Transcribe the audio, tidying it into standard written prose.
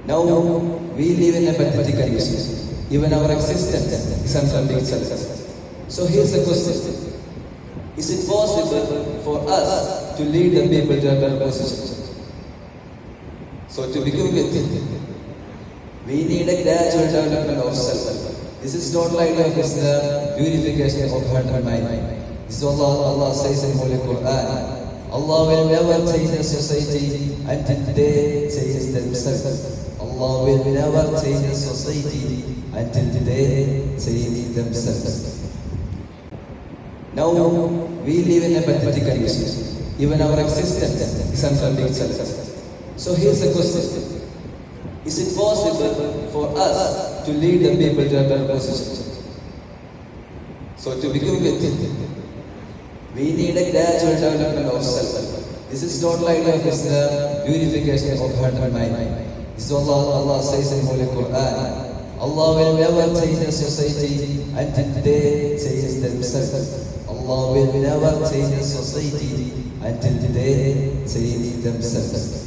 Now we live in a pathetic condition. Even our existence is unfulfilled itself. So here's the question. Is it possible for us to lead the people to a better position? So to begin with, we need a gradual development of self. This is total idea of Islam, purification of heart and mind. This is Allah says in Holy Quran. Allah will never change a society until they change themselves. Allah will never change a society until they change themselves. Now we live in a pathetic condition. Even our existence is unfulfilled itself. So here's the question. Is it possible for us to lead the people to a better position? So to begin with, we need a gradual development of self. This is total idea of Islam, purification of heart and mind. This is Allah says in Holy Quran. Allah will never change a society until they change themselves. Allah will never change a society until they change themselves.